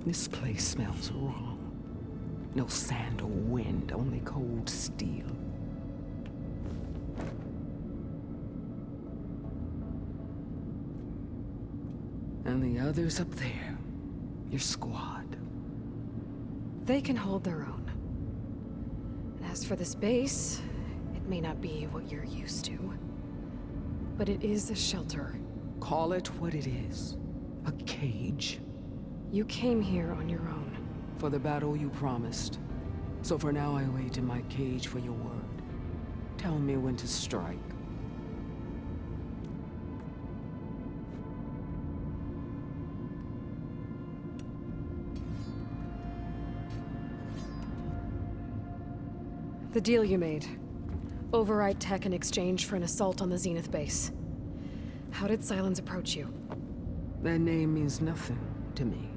This place smells wrong. No sand or wind, only cold steel. And the others up there, your squad. They can hold their own. And as for this base, it may not be what you're used to, but it is a shelter. Call it what it is. A cage. You came here on your own. For the battle you promised. So for now I wait in my cage for your word. Tell me when to strike. The deal you made. Override tech in exchange for an assault on the Zenith base. How did Sylens approach you? That name means nothing to me.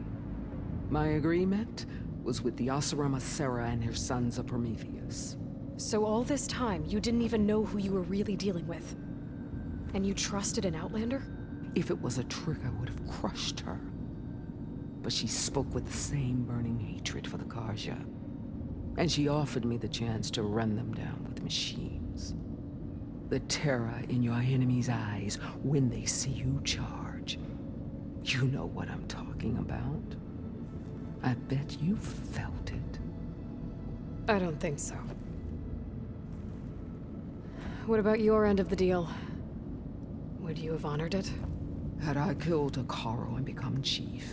My agreement was with the Oseram Asera and her sons of Prometheus. So all this time, you didn't even know who you were really dealing with? And you trusted an Outlander? If it was a trick, I would have crushed her. But she spoke with the same burning hatred for the Karja. And she offered me the chance to run them down with machines. The terror in your enemy's eyes when they see you charge. You know what I'm talking about. I bet you felt it. I don't think so. What about your end of the deal? Would you have honored it? Had I killed Akaro and become chief,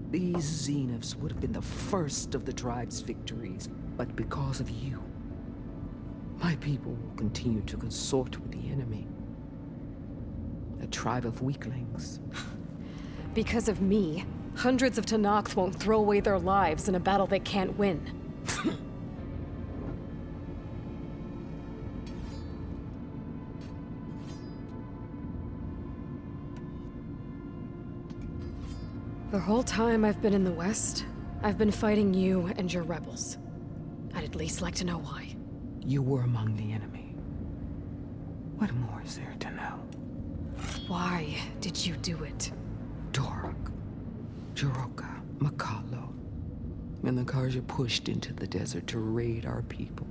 these Zeniths would have been the first of the tribe's victories. But because of you, my people will continue to consort with the enemy. A tribe of weaklings. Because of me, hundreds of Tenakth won't throw away their lives in a battle they can't win. The whole time I've been in the West, I've been fighting you and your rebels. I'd at least like to know why. You were among the enemy. What more is there to know? Why did you do it? Dorok, Jiroka, Makalo, and the Karja pushed into the desert to raid our people.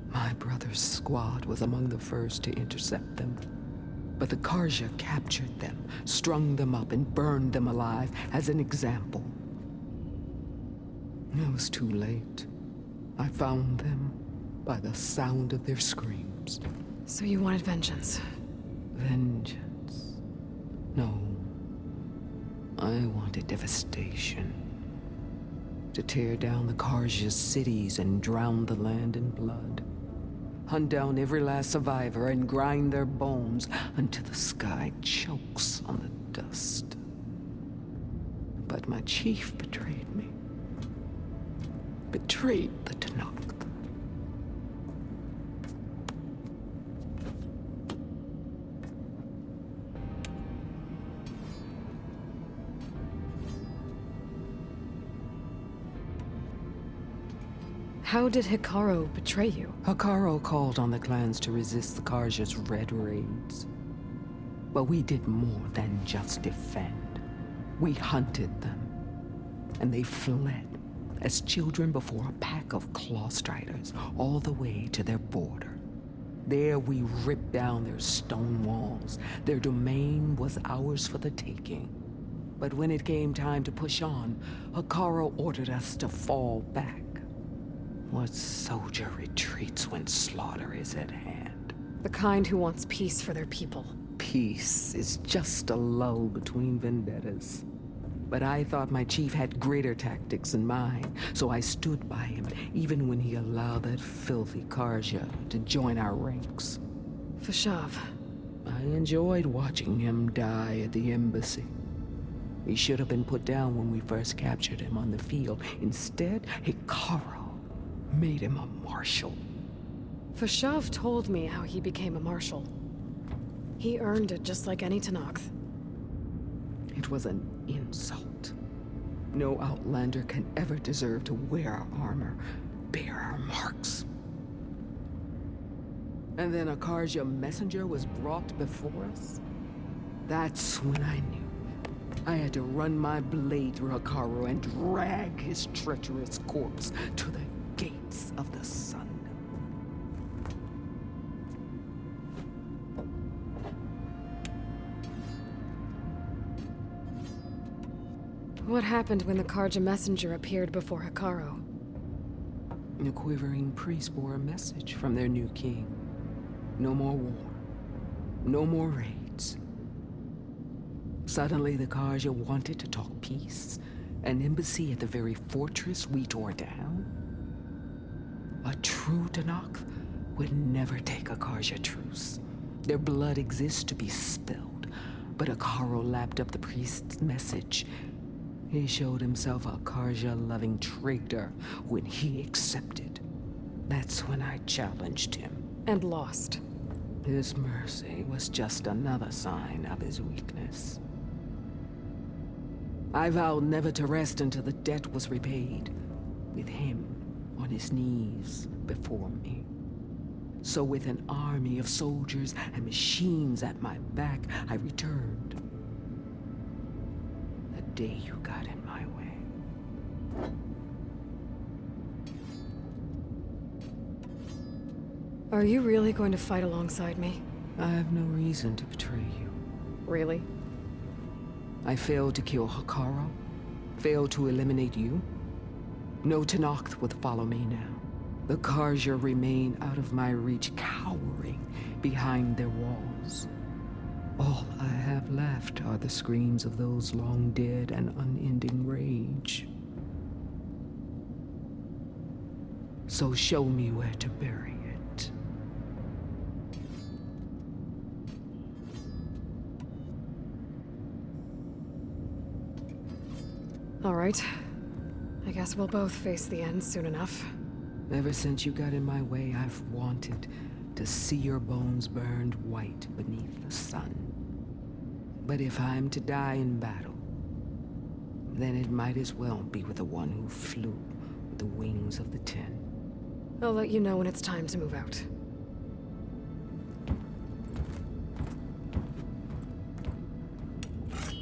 My brother's squad was among the first to intercept them. But the Karja captured them, strung them up, and burned them alive as an example. It was too late. I found them by the sound of their screams. So you wanted vengeance? Vengeance? No. I wanted devastation. To tear down the Karja's cities and drown the land in blood. Hunt down every last survivor and grind their bones until the sky chokes on the dust. But my chief betrayed me. Betrayed the Tenakth. How did Hikaru betray you? Hikaru called on the clans to resist the Karja's red raids. But we did more than just defend. We hunted them, and they fled as children before a pack of claw striders all the way to their border. There we ripped down their stone walls. Their domain was ours for the taking. But when it came time to push on, Hikaru ordered us to fall back. What soldier retreats when slaughter is at hand? The kind who wants peace for their people. Peace is just a lull between vendettas. But I thought my chief had greater tactics than mine, so I stood by him, even when he allowed that filthy Karja to join our ranks. Fashav. I enjoyed watching him die at the embassy. He should have been put down when we first captured him on the field. Instead, Hikaru made him a marshal. Fashav told me how he became a marshal. He earned it just like any Tenakth. It was an insult. No Outlander can ever deserve to wear our armor, bear our marks. And then a Karja messenger was brought before us? That's when I knew. I had to run my blade through Hikaru and drag his treacherous corpse to the gates of the sun. What happened when the Karja messenger appeared before Hikaru? The quivering priests bore a message from their new king. No more war. No more raids. Suddenly, the Karja wanted to talk peace. An embassy at the very fortress we tore down. A true Tenakth would never take a Karja truce. Their blood exists to be spilled. But Hikaru lapped up the priest's message. He showed himself a Karja-loving traitor when he accepted. That's when I challenged him. And lost. His mercy was just another sign of his weakness. I vowed never to rest until the debt was repaid, with him on his knees before me. So with an army of soldiers and machines at my back, I returned. The day you got in my way. Are you really going to fight alongside me? I have no reason to betray you. Really? I failed to kill Hikaru, failed to eliminate you. No Tenakth would follow me now. The Karja remain out of my reach, cowering behind their walls. All I have left are the screams of those long dead and unending rage. So show me where to bury it. All right. I guess we'll both face the end soon enough. Ever since you got in my way, I've wanted to see your bones burned white beneath the sun. But if I'm to die in battle, then it might as well be with the one who flew with the wings of the Ten. I'll let you know when it's time to move out.